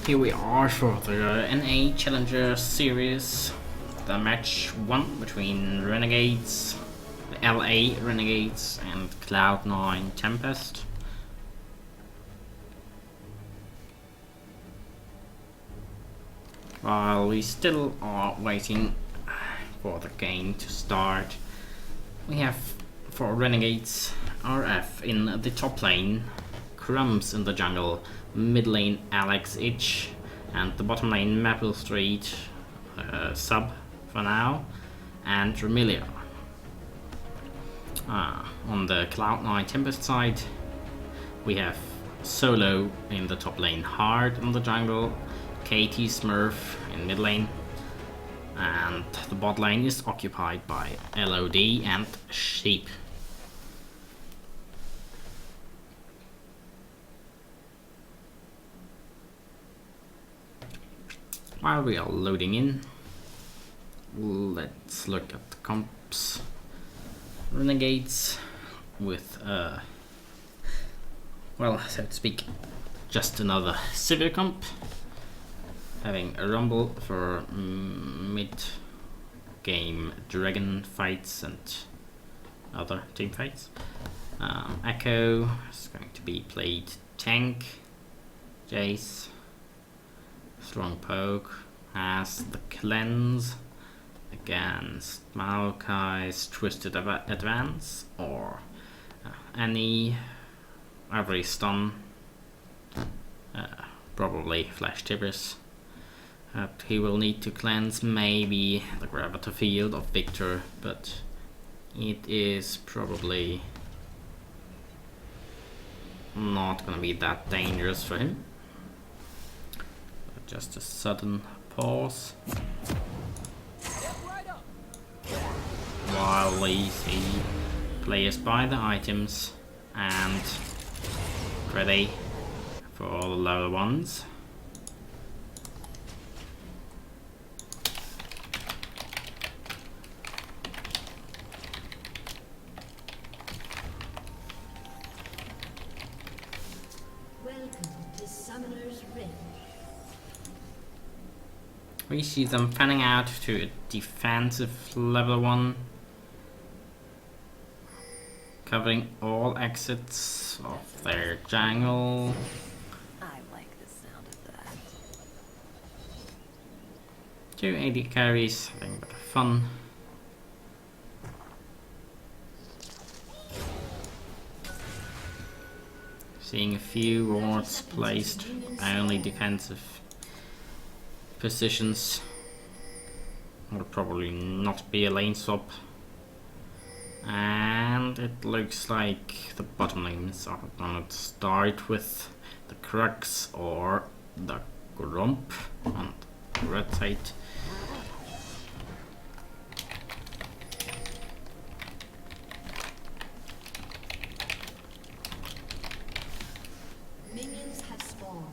Here we are for the NA Challenger Series, the match 1 between Renegades, the LA Renegades and C9T Tempest. While we still are waiting for the game to start, we have for Renegades RF in the top lane, Crumbs in the jungle, mid lane Alex Itch, and the bottom lane Maple Street sub for now, and Remilia. On the C9T Tempest side, we have Solo in the top lane, Hard in the jungle, KT Smurf in mid lane, and the bot lane is occupied by LOD and Sheep. While we are loading in, let's look at the comps. Renegades with, well, so to speak, just another civil comp, having a Rumble for mid-game Dragon fights and other team fights. Echo is going to be played tank, Jace. Strong Poke has the Cleanse against Maokai's Twisted Advance, or any every stun, probably Flash Tibbers. He will need to cleanse maybe the Gravity Field of Victor, but it is probably not gonna be that dangerous for him. Just a sudden pause while we see players buy the items and ready for all the lower ones. We see them fanning out to a defensive level 1, covering all exits of their jungle. I like the sound of that. 2 AD carries, having a bit of fun. Seeing a few wards placed, only defensive positions. Will probably not be a lane swap, and it looks like the bottom lanes are gonna start with the Crux or the Grump on the red side. Minions have spawned.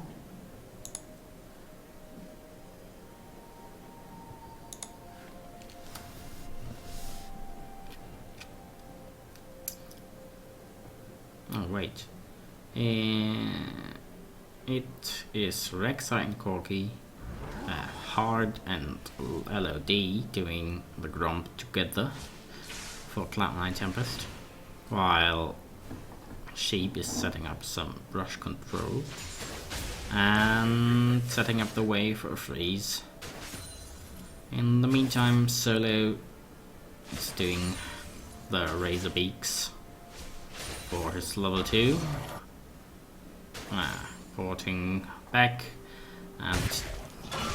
Oh wait, it is Rexa and Corki, Hard and LOD doing the Grump together for C9T Tempest, while Sheep is setting up some brush control and setting up the way for a freeze. In the meantime, Solo is doing the Razor Beaks for his level 2, porting back and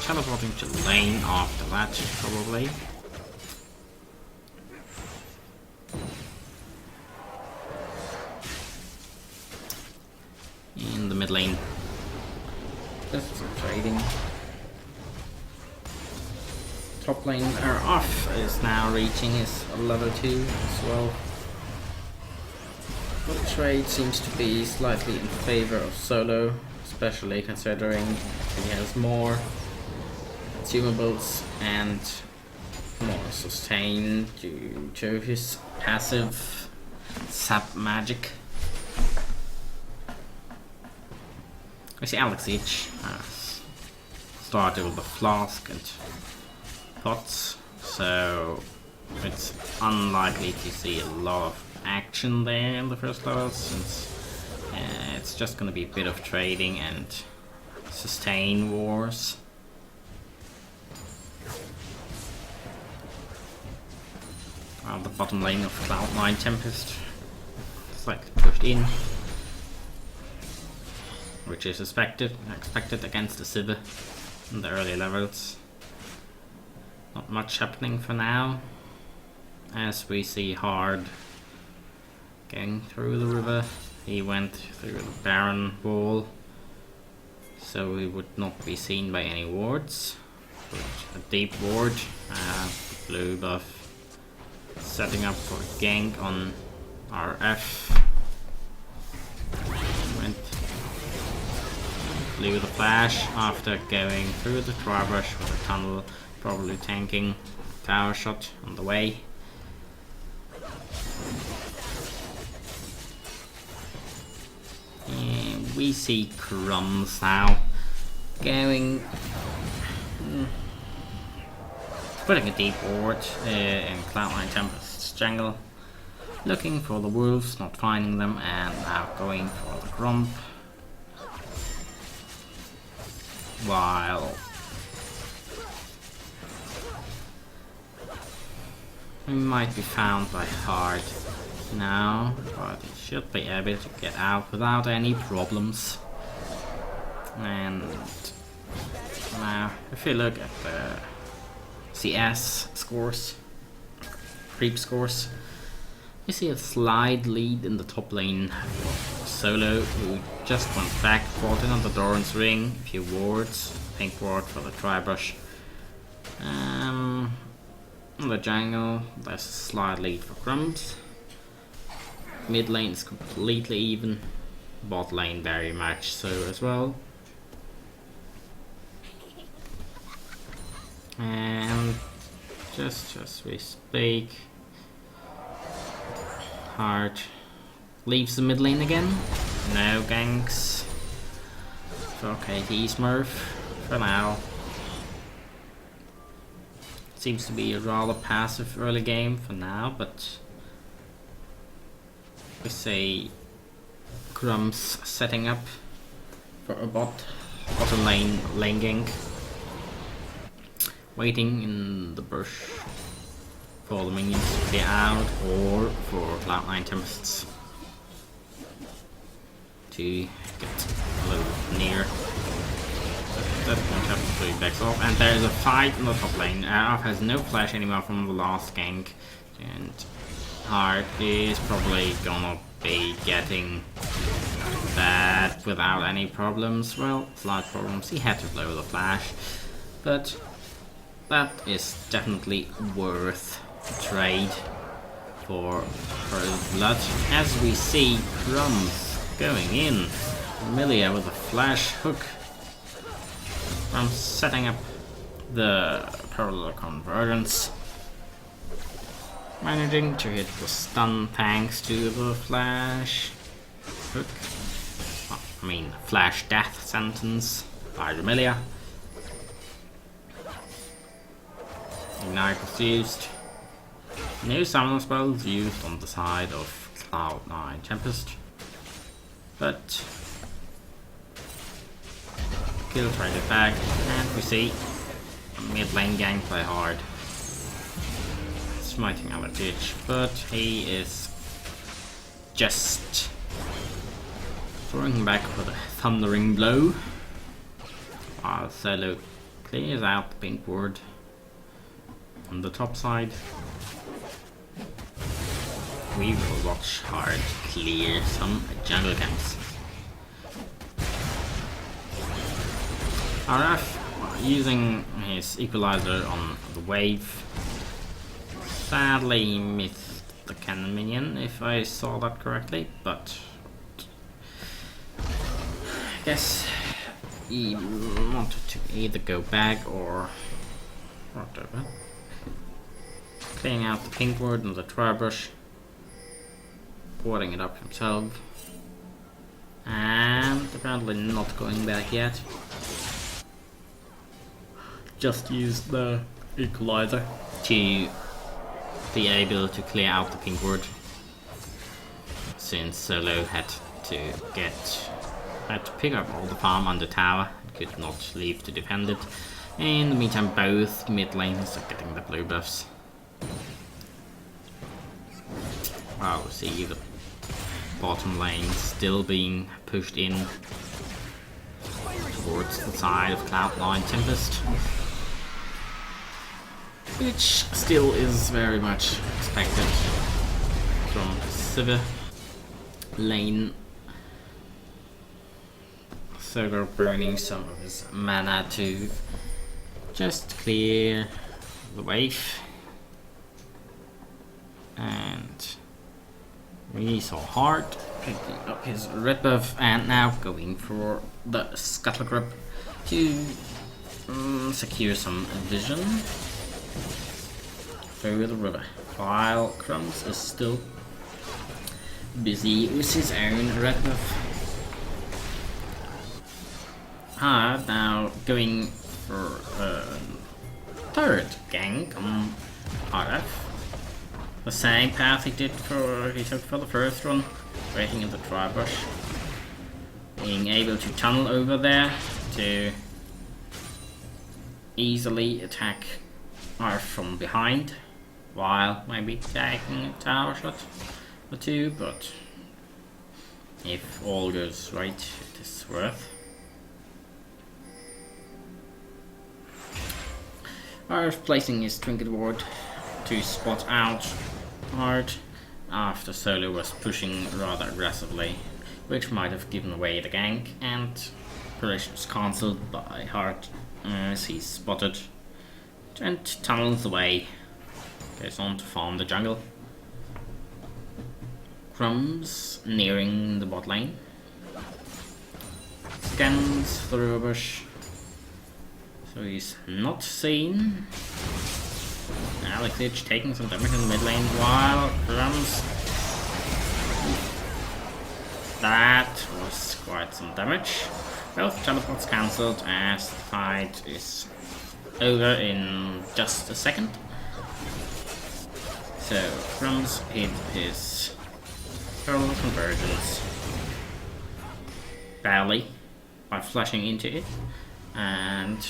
teleporting to lane after that, probably. In the mid lane, just some trading. Top lane off is now reaching his level 2 as well. The trade seems to be slightly in favor of Solo, especially considering he has more consumables and more sustain due to his passive sap magic. I see Alex Itch started with the flask and pots, so it's unlikely to see a lot of action there in the first level, since it's just going to be a bit of trading and sustain wars. The bottom lane of Cloud9 Tempest is like pushed in, which is expected against the Sivir in the early levels. Not much happening for now, as we see Hard going through the river. He went through the Baron wall, so he would not be seen by any wards. A deep ward, blue buff, setting up for a gank on RF. Went blew the flash after going through the Tribrush with a tunnel, probably tanking tower shot on the way. And we see Crumbs now going, putting a deep ward in Cloud9 Tempest's jungle, looking for the wolves, not finding them, and now going for the Grump. While he might be found by Hard now, but he should be able to get out without any problems. And now, if you look at the CS scores, creep scores, you see a slight lead in the top lane for Solo, who just went back, fought in on the Doran's ring, a few wards, pink ward for the Tribrush. In the jungle, there's a slight lead for Crumbs. Mid lane is completely even, bot lane very much so as well. And just as we speak, Hard leaves the mid lane again. No ganks for KT Smurf for now. Seems to be a rather passive early game for now, but we say Crumbs setting up for a bottom lane gank, waiting in the bush for the minions to be out, or for Cloud9 Tempests to get a little near. That won't happen, so he backs off, and there is a fight in the top lane. RF has no flash anymore from the last gank, and Hard is probably gonna be getting that without any problems. Well, slight problems, he had to blow the flash, but that is definitely worth a trade for his blood. As we see Crumbs going in, Amelia with a flash hook. Crumbs setting up the parallel convergence, managing to hit the stun thanks to the flash hook. Oh, I mean flash death sentence by Amelia. Ignite was used. No summon spells used on the side of Cloud9 Tempest, but kill traded back, and we see mid lane gang play Hard, smiting our ditch, but he is just throwing back with a thundering blow, while Solo clears out the pink ward on the top side. We will watch Hard clear some jungle camps. RF using his equalizer on the wave. Sadly he missed the cannon minion, if I saw that correctly, but I guess he wanted to either go back or whatever. Clearing out the pink ward and the Tribrush, warding it up himself, and apparently not going back yet. just used the equalizer to be able to clear out the pink ward, since Solo had to pick up all the farm on the tower, could not leave to defend it. In the meantime, both mid lanes are getting the blue buffs. Wow, see the bottom lane still being pushed in towards the side of Cloud9 Tempest, which still is very much expected from Sivir lane. Sivir burning some of his mana to just clear the wave, and really so hard picking up his red buff, and now going for the scuttle grip to secure some vision through the river, while Crumbs is still busy with his own red buff. Now going for a third gank on RF. The same path he took for the first run, waiting in the dry bush, being able to tunnel over there to easily attack RF from behind, while maybe taking a tower shot or two, but if all goes right, it is worth. RF placing his trinket ward to spot out hard after Solo was pushing rather aggressively, which might have given away the gank, and Parrish was cancelled by Hart as he's spotted and tunnels away, goes on to farm the jungle. Crumbs nearing the bot lane, scans through a bush, so he's not seen. Alex Itch taking some damage in the mid lane, while Crumbs. That was quite some damage. Both teleports cancelled as the fight is over in just a second. So Crumbs hit his Pearl Convergence barely by flashing into it, and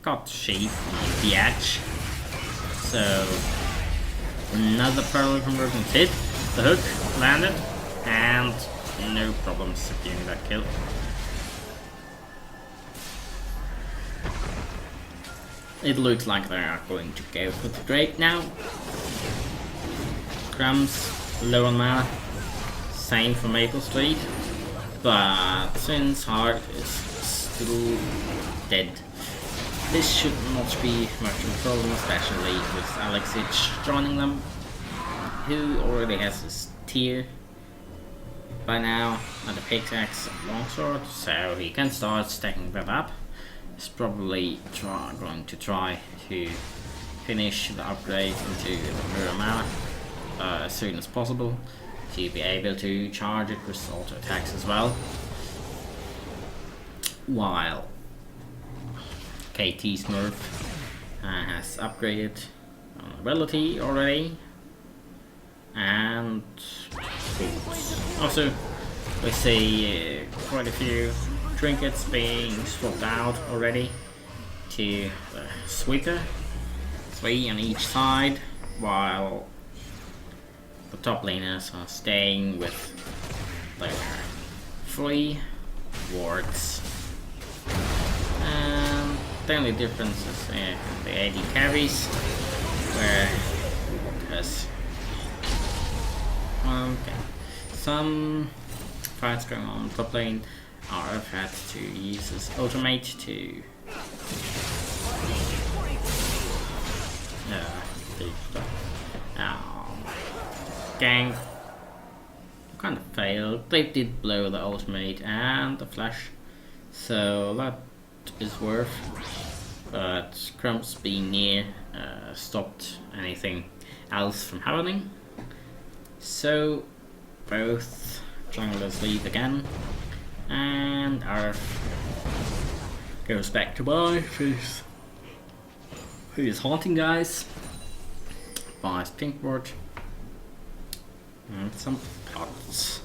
got sheep on the edge. So another Pearl Convergence hit, the hook landed, and no problem securing that kill. It looks like they are going to go for the Drake now. Crumbs low on mana, same for Maple Street, but since Hart is still dead, this should not be much of a problem, especially with Alex Itch joining them, who already has his tier by now and a pickaxe and longsword, so he can start stacking that up. He's probably going to try to finish the upgrade into the mirror mana as soon as possible, to be able to charge it with auto attacks as well, while KT Smurf has upgraded on ability already, and also we see quite a few trinkets being swapped out already to the sweeper, 3 on each side, while the top laners are staying with their 3 wards. And the only difference is the AD carries, where it has some fights going on top lane. RF had to use his ultimate to gank. Kind of failed. They did blow the ultimate and the flash, so that is worth, but Crumbs being near stopped anything else from happening. So both junglers leave again, and RF goes back to buy face who is haunting guys. Buys pink ward. And some pots.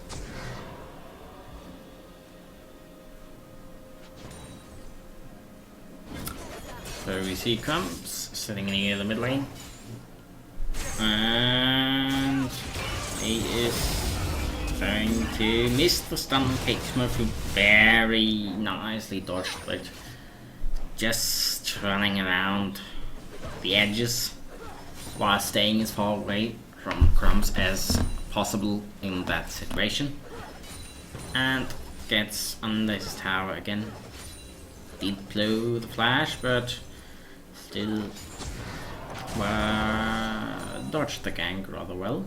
So we see Crumbs sitting near the mid lane. And he is trying to miss the stun. Cake Smurf very nicely dodged it. Just running around the edges while staying as far away from Crumbs as possible in that situation. And gets under his tower again. Did blow the flash, but still dodged the gank rather well.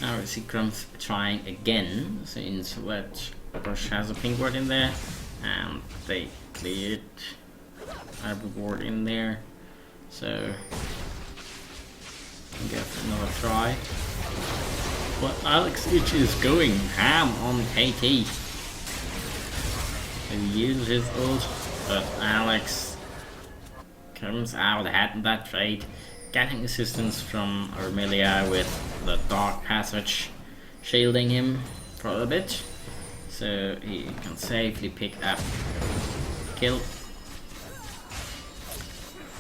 Now we see Crumbs trying again, since that Rush has a pink ward in there, and they cleared a ward in there, so get another try. But Alex Itch is going ham on KT. He uses his ult, but Alex comes out ahead in that trade, getting assistance from Armelia with the Dark Passage shielding him for a bit, so he can safely pick up kill.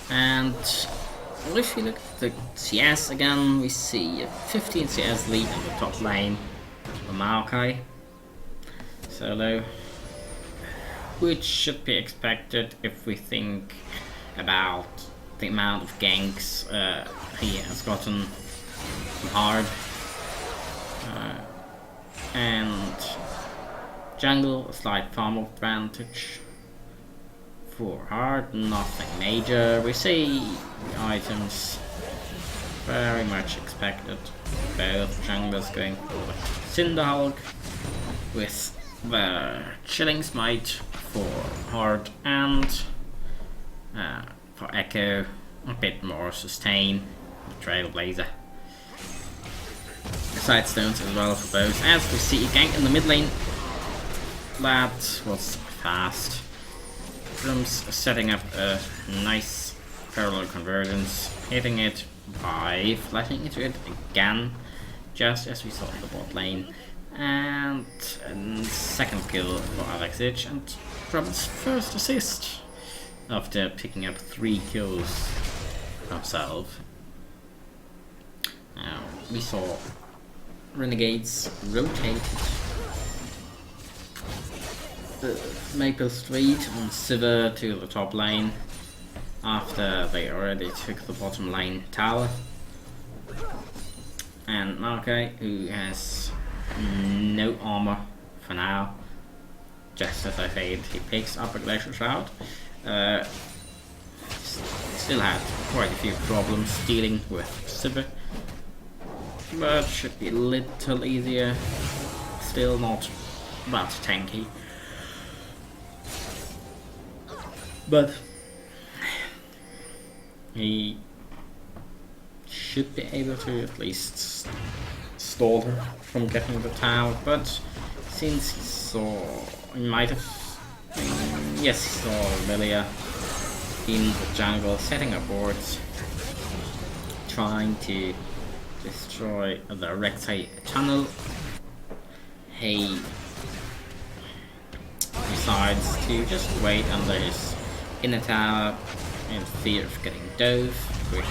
And if you look at the CS again, we see a 15 CS lead in the top lane for Maokai solo, which should be expected if we think about the amount of ganks he has gotten from hard. And jungle, a slight farm advantage. For hard, nothing major. We see the items very much expected. Both junglers going for the Cinderhulk with the Chilling Smite for hard, and for Echo a bit more sustain, the Trailblazer. Side stones as well for both. As we see a gank in the mid lane, that was fast. Crumbs setting up a nice parallel convergence, hitting it by flashing into it again, just as we saw in the bot lane. And a second kill for Alex Itch, and Crumbs' first assist after picking up 3 kills himself. Now we saw Renegades rotate the Maple Street on Sivir to the top lane after they already took the bottom lane tower. And Maokai, who has no armor for now, just as I said, he picks up a Glacial Shroud. Still had quite a few problems dealing with Sivir, but should be a little easier. Still not that tanky, but he should be able to at least stall her from getting the tower. But since he might have, yes, he saw Lilia in the jungle setting up wards, trying to destroy the Rek'Sai tunnel. He decides to just wait under his inner tower in fear of getting dove, which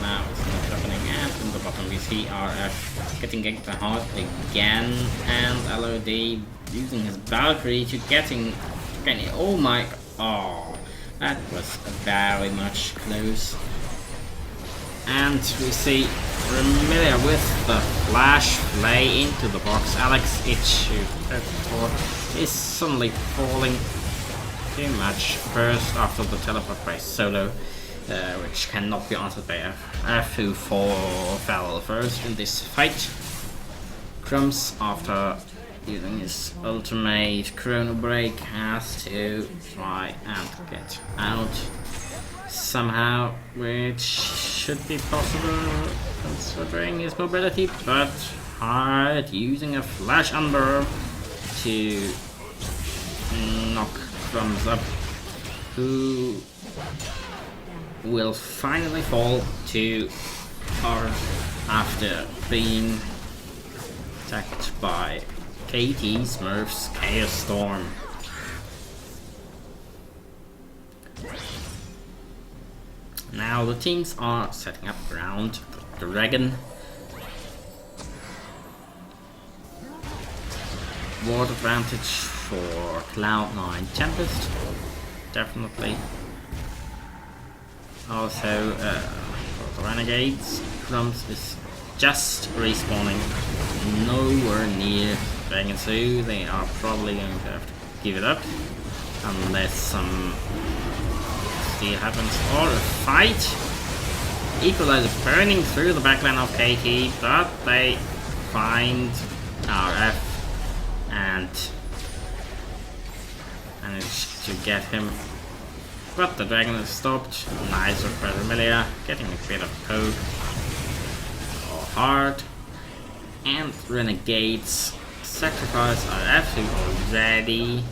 now is not happening. And in the bottom we see RF getting ganked by hard again, and LOD using his Valkyrie to getting oh my, oh, that was very much close. And we see Remilia with the flash play into the box. Alex Itch, who is suddenly falling too much first after the teleport by solo, which cannot be answered by F, who fell first in this fight. Crumbs, after using his ultimate Chrono Break, has to try and get out somehow, which should be possible considering his mobility, but hard, using a flash umber to knock Crumbs up, who will finally fall to R after being attacked by KT Smurf's Chaos Storm. Now the teams are setting up around the dragon. Ward advantage for Cloud9 Tempest, definitely. Also for the Renegades, Crumbs is just respawning nowhere near Dragon Zoo. They are probably going to have to give it up unless some steal happens or a fight. Equalizer burning through the backline of KT, but they find RF and manage to get him. But the dragon is stopped. Nice of Vermilia, getting a bit of poke or hard. And Renegades sacrifice RF, who already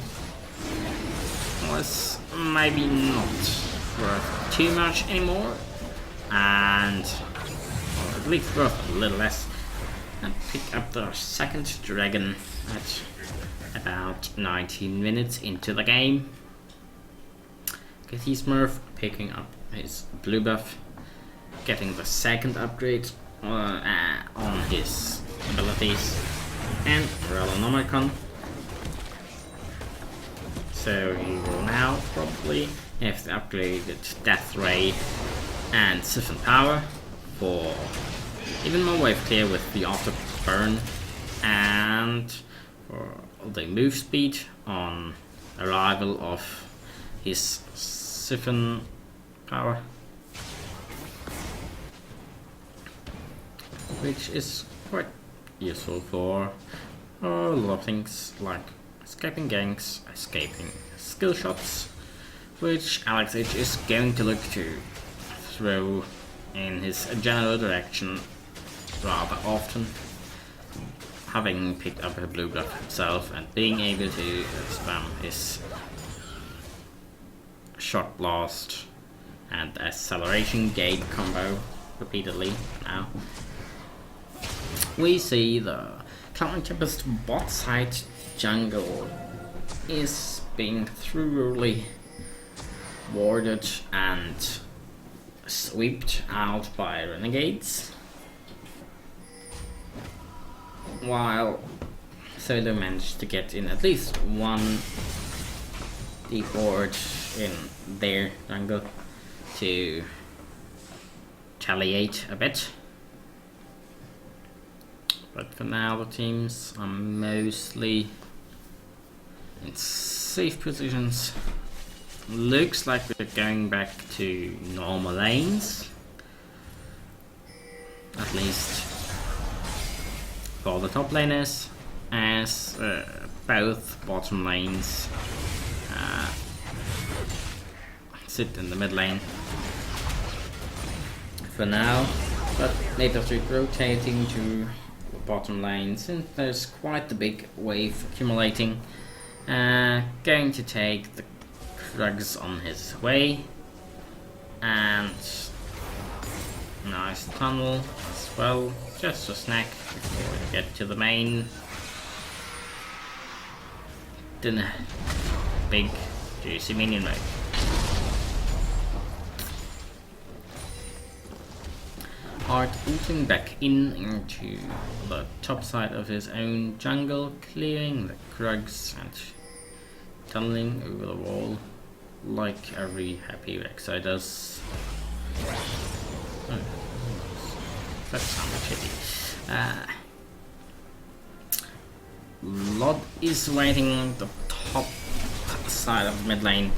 was maybe not worth too much anymore. And or at least worth a little less. And pick up the second dragon at about 19 minutes into the game. KT Smurf picking up his blue buff, getting the second upgrade on his abilities, and Morellonomicon. So he will now probably have the upgraded Death Ray and Siphon Power for even more wave clear with the Afterburn, and for the move speed on arrival of his Siphon Power, which is quite useful for a lot of things like escaping ganks, escaping skill shots, which Alex H is going to look to throw in his general direction rather often, having picked up a blue buff himself and being able to spam his shot blast and acceleration gate combo repeatedly. Now we see the Cloud9 Tempest bot side jungle is being thoroughly warded and swept out by Renegades, while Solo managed to get in at least one deep ward in their jungle to retaliate a bit. But for now the teams are mostly in safe positions. Looks like we're going back to normal lanes, at least for the top laners, as both bottom lanes sit in the mid lane for now, but later rotating to bottom lane since there's quite the big wave accumulating. Going to take the Krugs on his way, and nice tunnel as well, just a snack before we get to the main dinner. Big juicy minion mode. Art ulting back into the top side of his own jungle, clearing the Krugs and tunneling over the wall like every happy Rek'Sai does. Oh, that sounded shitty. Lod is waiting on the top side of mid lane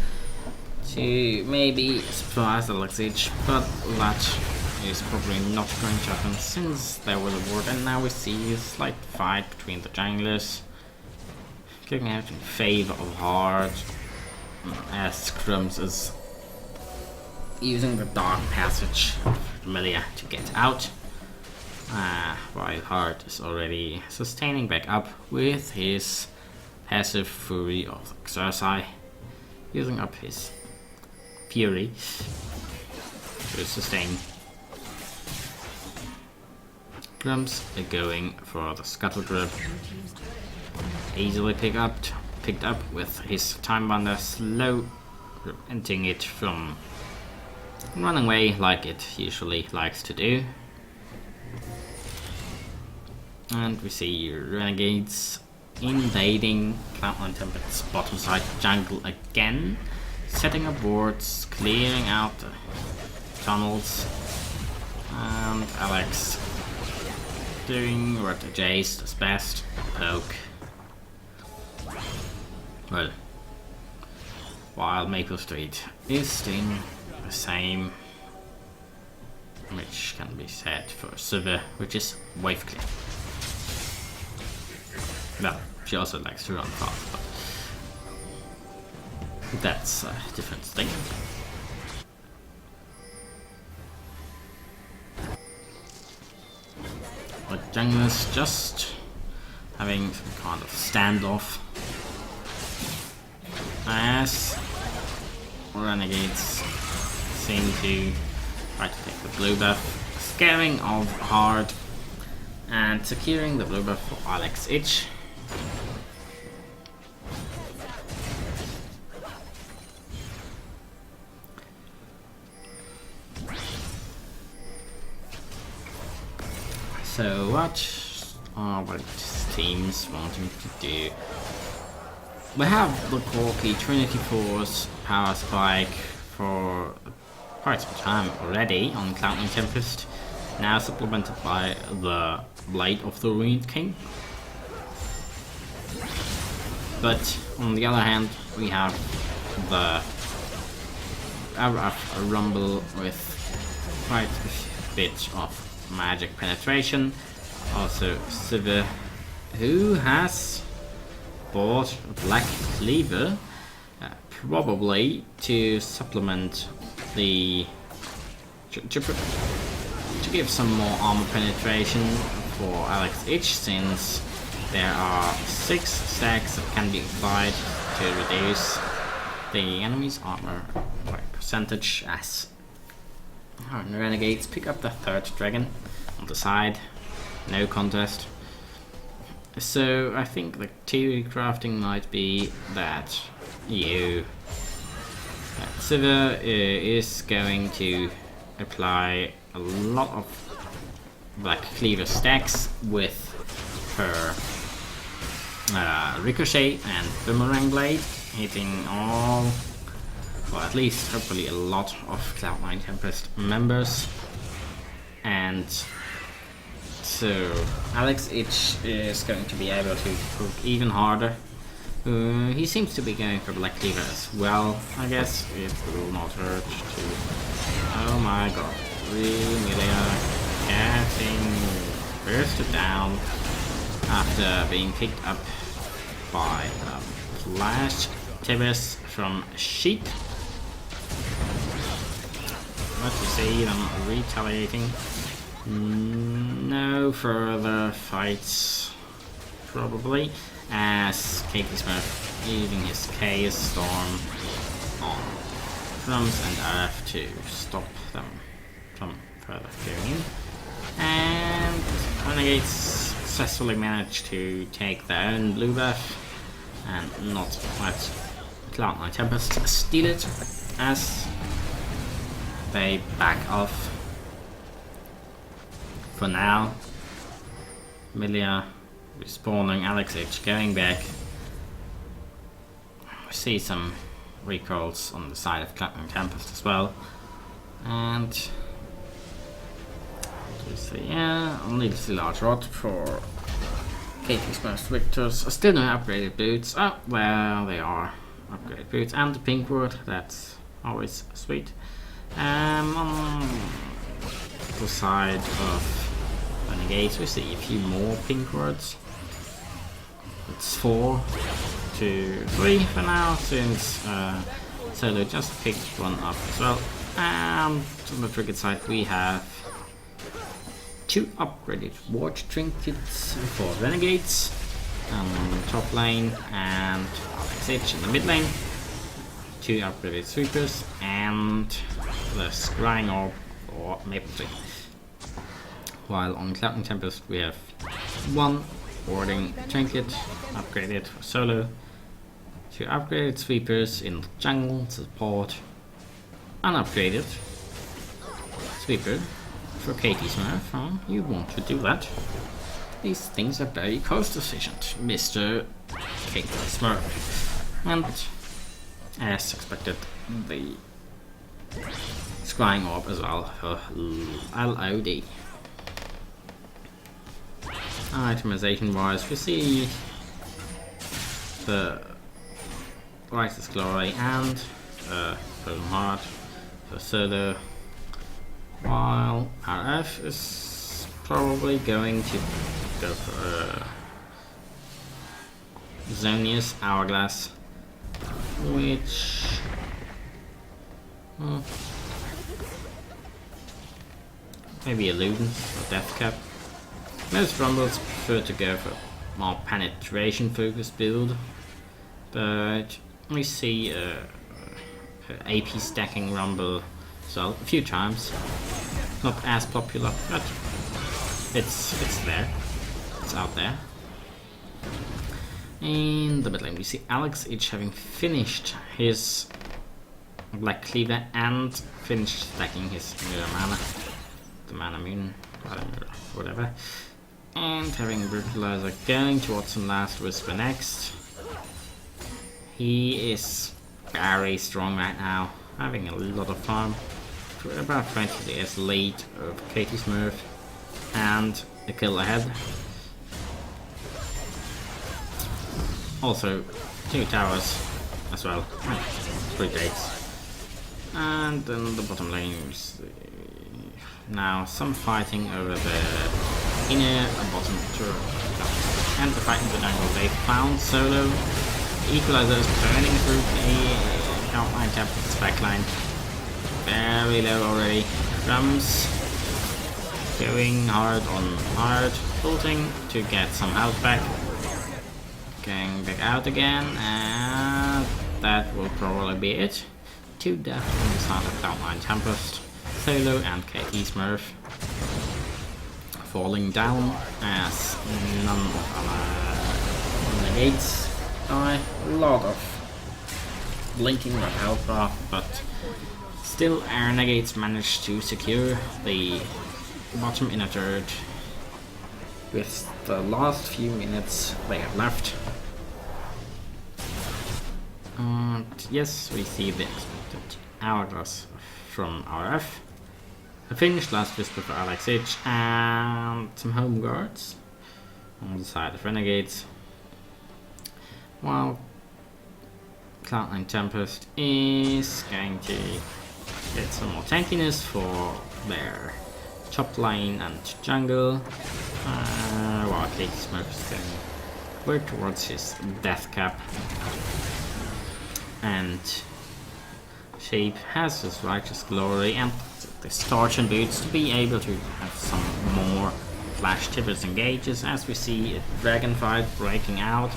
to maybe surprise the Luxage, but that is probably not going to happen since there was a ward, and now we see a slight fight between the junglers going out in favor of hard, as Crumbs is using the dark passage of Vermilia to get out. While Hart is already sustaining back up with his passive Fury of Xerxes, using up his Fury to sustain. Grumps are going for the Scuttle Grip. Easily picked up with his Time Wander, slow preventing it from running away like it usually likes to do. And we see Renegades invading Cloud9 Tempest's bottom side jungle again, setting up wards, clearing out the tunnels, and Alex doing what Jace does best, poke. Well, while Maple Street is doing the same, which can be said for Sivir, which is wave clear. Well, she also likes to run fast, but that's a different thing. The junglers just having some kind of standoff as Renegades seem to try to take the blue buff, scaring off hard and securing the blue buff for Alex Ich. So what are both teams wanting to do? We have the quirky Trinity Force power spike for quite some time already on Cloud9 Tempest, now supplemented by the Blade of the Ruined King. But on the other hand, we have the Rumble with quite a bit of magic penetration. Also Sivir, who has bought a Black Cleaver, probably to supplement the to give some more armor penetration for Alex Ich, since there are 6 stacks that can be applied to reduce the enemy's armor by percentage, as Renegades pick up the 3rd dragon on the side. No contest. So I think the theory crafting might be that Sivir is going to apply a lot of Black Cleaver stacks with her Ricochet and Boomerang Blade, hitting all, or at least hopefully a lot of Cloud9 Tempest members. And so Alex Ich is going to be able to poke even harder. He seems to be going for Black Cleaver as well. I guess it will not hurt to... Oh my god, really getting bursted down after being picked up by Flash Tempest from Sheep. But you see them retaliating. No further fights, probably, as Katie Smith using his Chaos Storm on Drums and RF to stop them from further going in. And Renegades successfully managed to take their own blue buff and not let Cloud9 Tempest steal it, as they back off. For now, Milia respawning, Alex Ich going back. We see some recalls on the side of Cloud9 Tempest as well. And we see, yeah, only the large rod for Katie's most victors. Still no upgraded boots. Oh, well, they are upgraded boots. And the pink word, that's always sweet. On the side of Renegades, we see a few more pink words. It's 4 to 3 for now, since Solo just picked one up as well. And on the Frigate side we have 2 upgraded ward trinkets for Renegades on top lane and Alex in the mid lane. 2 upgraded sweepers and the scrying orb or maple tree. While on Cloud and Tempest we have 1 warding trinket upgraded for solo, 2 upgraded sweepers in jungle support, unupgraded sweeper for Katie Smurf. Oh, you want to do that. These things are very cost efficient, Mr. Katie Smurf. And as expected, the scrying orb as well for LOD. Itemization wise, we see the Righteous Glory and Golden Heart for solo, while RF is probably going to go for Zonia's Hourglass, which maybe a Luden or Death Cap. Most Rumbles prefer to go for more penetration focused build, but we see AP stacking Rumble so a few times. Not as popular, but it's there. It's out there. In the mid lane we see Alex each having finished his Black Cleaver and finished stacking his mana, the Mana Moon, whatever. And having Brutalizer going towards some Last Whisper next. He is very strong right now, having a lot of farm. About 20 layers lead of Katie Smurf and a kill ahead. Also 2 towers as well, 3 gates. And then the bottom lane is now some fighting over the inner and bottom turret. And the fight in the jungle, they found solo. Equalizer is burning through the outline Tempest's backline. Very low already. Drums going hard on hard, ulting to get some health back. Going back out again, and that will probably be it. 2 deaths on the side of outline Tempest, solo and KT Smurf falling down as none of the Renegades die. A lot of blinking red health bar, but still Renegades managed to secure the bottom inner third with the last few minutes they have left. And yes, we see the expected Hourglass from RF. A finished Last Whisper for Alex H and some home guards on the side of Renegades. While Cloud9 Tempest is going to get some more tankiness for their top lane and jungle, while Katie Smurf is going to work towards his death cap. And Shape has his Righteous Glory and the Starch and Boots to be able to have some more flash tippers engages, as we see a dragon fight breaking out.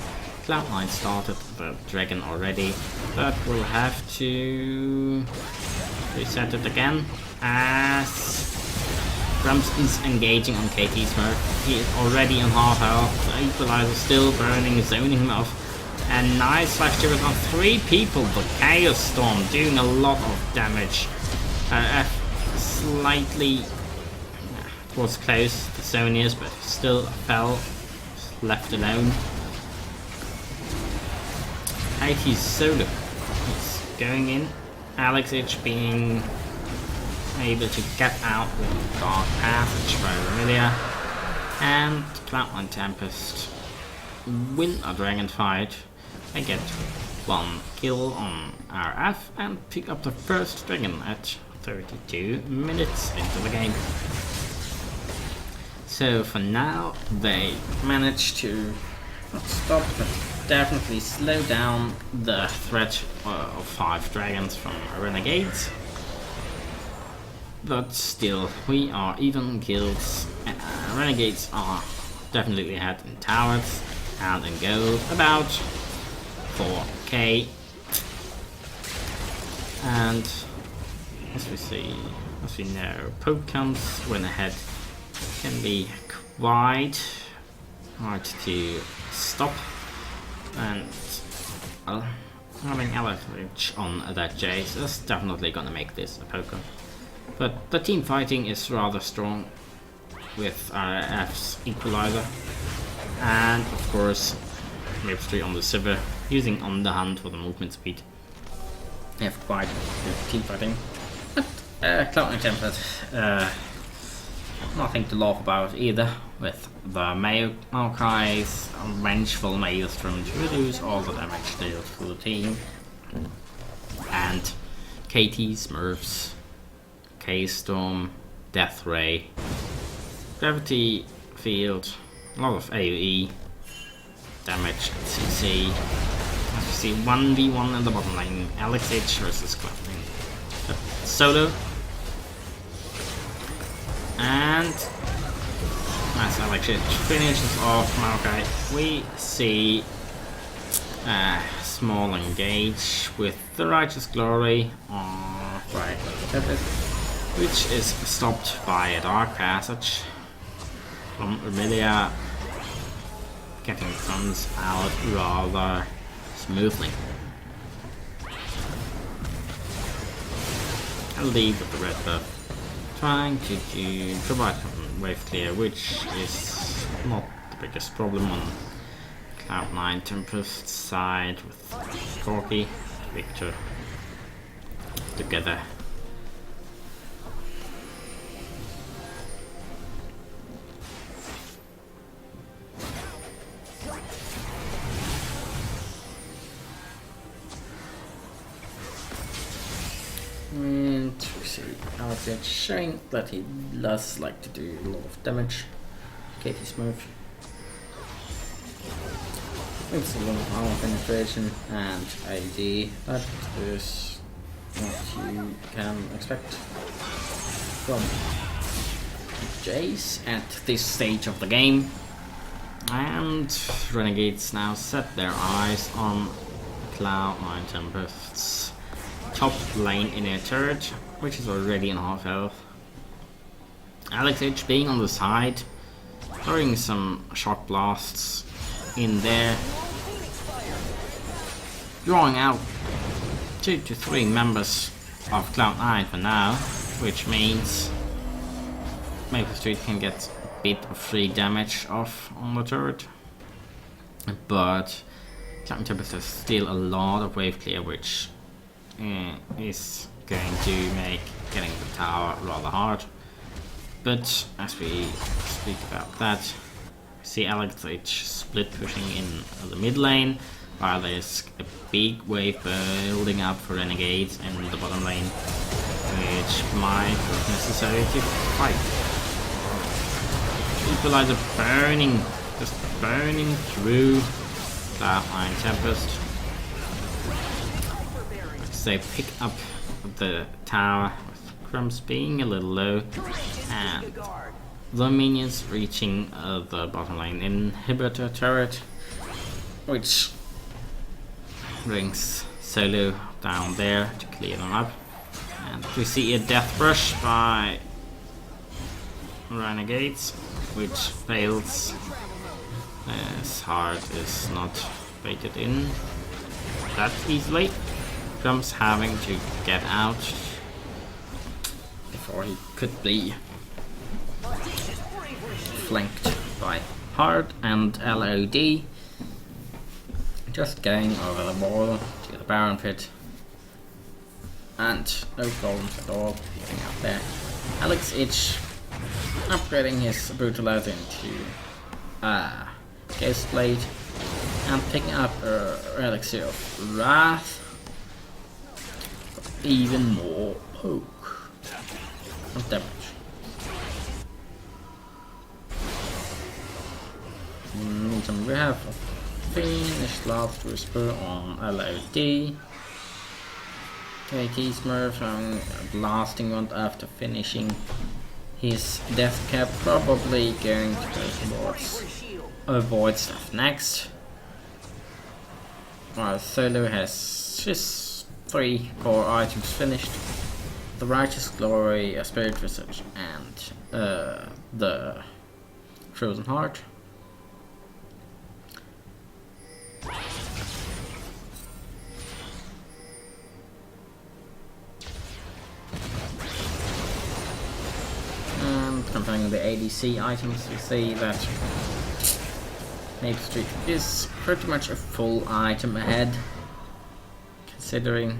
Cloud9 started the dragon already, but we'll have to reset it again as Grumps is engaging on KT Smurf. He is already on half health, the Equalizer still burning, zoning him off. And nice flash tippers on 3 people, the Chaos Storm doing a lot of damage. Slightly, it was close to Sonia's, but still fell, left alone. He's solo. He's going in. Alex H being able to get out with Dark Passage by Remedia. And Cloud9 Tempest win a dragon fight. They get 1 kill on RF and pick up the first dragon at 32 minutes into the game. So for now, they managed to not stop, but definitely slow down the threat of 5 dragons from Renegades. But still, we are even kills and Renegades are definitely ahead in towers and in gold, about 4k. And as we know, poke counts when ahead can be quite hard to stop, and having leverage on that Jace is definitely gonna make this a poker. But the team fighting is rather strong with RF's equalizer, and of course Mapestry on the Sivir using on the hand for the movement speed. They have quite good team fighting. But Cloud9 Tempest, nothing to laugh about either, with the Maokai's vengeful Maelstrom to reduce all the damage dealt to the team, and KT Smurfs, K-Storm, Death Ray, Gravity Field, a lot of AoE, damage at CC. As you see, 1v1 in the bottom lane, Alex H versus Cloud9 solo. And as Alex H finishes off Maokai, we see a small engage with the Righteous Glory of Riot, which is stopped by a Dark Passage from Emilia, getting guns out rather smoothly. I'll leave with the red buff, trying to provide wave clear, which is not the biggest problem on Cloud9 Tempest side, with Corky, Victor together. And we see Alex showing that he does like to do a lot of damage. KT Smurf. It's a lot of armor penetration and AD. That is what you can expect from Jace at this stage of the game. And Renegades now set their eyes on Cloud9 Tempest's top lane in a turret, which is already in half health. Alex H being on the side, throwing some shock blasts in there, drawing out 2 to 3 members of Cloud9 for now, which means Mapestry can get a bit of free damage off on the turret. But Cloud9 Tempest has still a lot of wave clear, which is going to make getting the tower rather hard. But as we speak about that, we see Alex H split pushing in the mid lane, while there's a big wave building up for Renegades in the bottom lane, which might be necessary to fight. Equalizer burning, just burning through Cloud9 Tempest. They pick up the tower with Crumbs being a little low, and the minions reaching the bottom lane inhibitor turret, which brings Solo down there to clear them up. And we see a death rush by Renegades, which fails as Heart is not baited in that easily. Crumbs having to get out before he could be flanked by Hard and LOD. Just going over the wall to the Baron pit, and no problems at all getting out there. Alex H upgrading his brutalizer into Ghost Blade and picking up Elixir of Wrath. Even more poke and damage. Meantime, we have a finished Last Whisper on LOD. KT Smurf having a blasting one after finishing his death cap probably going to go towards avoid stuff next. While Solo has his 3 core items finished. The Righteous Glory, a Spirit Visage, and the Frozen Heart. And comparing the ADC items, we see that Maple Street is pretty much a full item ahead, considering,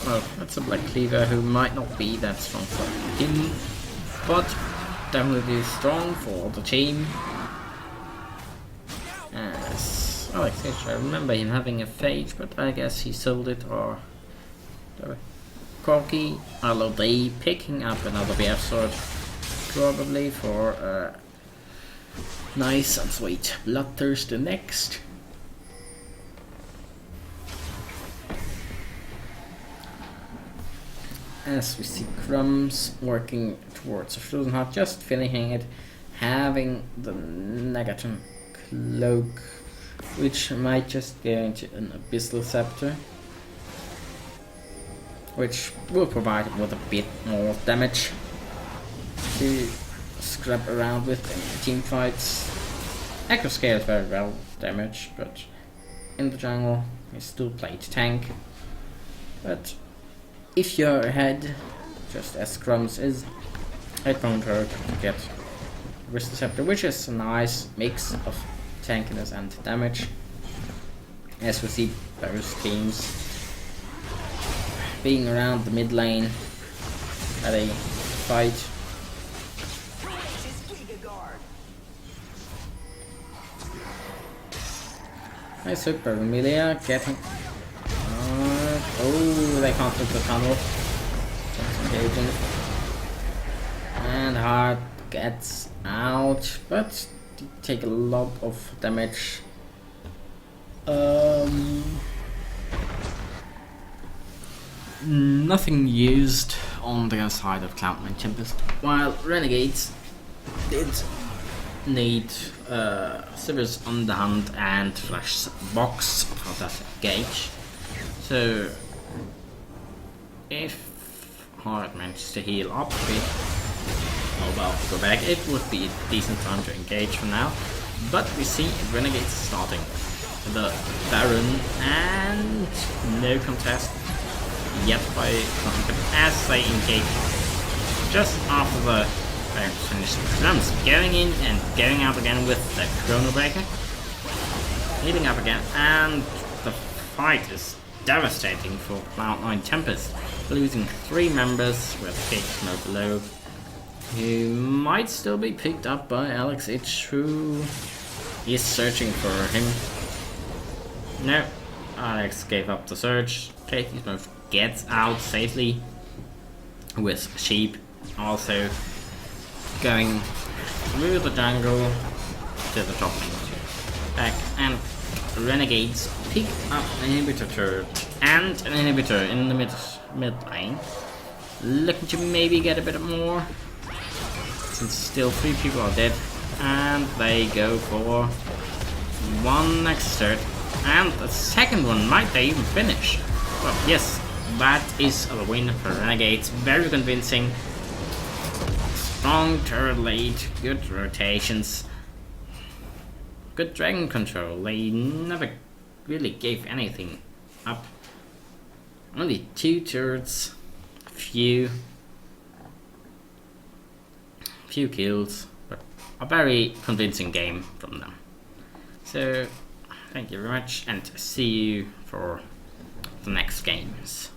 well, that's a Black Cleaver who might not be that strong for him, but definitely strong for the team. As Alex H, I remember him having a Phage, but I guess he sold it or whatever. Corky, LOD picking up another BF sword, probably for a nice and sweet Bloodthirster next. As we see Crumbs working towards a Frozen Heart, just finishing it, having the Negaton Cloak, which might just go into an Abyssal Scepter, which will provide him with a bit more damage to scrap around with in team fights. Echo scales very well damage, but in the jungle he still played tank. But if you're ahead, just as Crumbs is, it won't hurt to get Abyssal Scepter, which is a nice mix of tankiness and damage. As we see both teams being around the mid lane at a fight. Nice super Amelia getting. Oh, they can't hit the tunnel. Just engaging. And Heart gets out, but take a lot of damage. Nothing used on the side of Cloud9 Tempest, while Renegades did need Sivers on the hunt and Flash Box for that gauge. So if Heart manages to heal up a bit, oh well, to go back, it would be a decent time to engage for now. But we see Renegades starting the Baron, and no contest yet by Cloud9 as they engage just after the Baron finished. Crumbs going in and going out again with the Chrono Breaker, healing up again, and the fight is devastating for Cloud9 Tempest, losing 3 members with Big Smoke below, who might still be picked up by Alex H, who is searching for him. No, Alex gave up the search. Katie Smoke gets out safely with Sheep also going through the jungle to the top lane back, and Renegades pick up an inhibitor turret and an inhibitor in the mid lane, looking to maybe get a bit more since still 3 people are dead, and they go for one next turret, and the second one might they even finish. Well, yes, that is a win for Renegades, very convincing. Strong turret lead, good rotations, good dragon control. They never really gave anything up. Only 2 turrets, few kills, but a very convincing game from them. So thank you very much, and see you for the next games.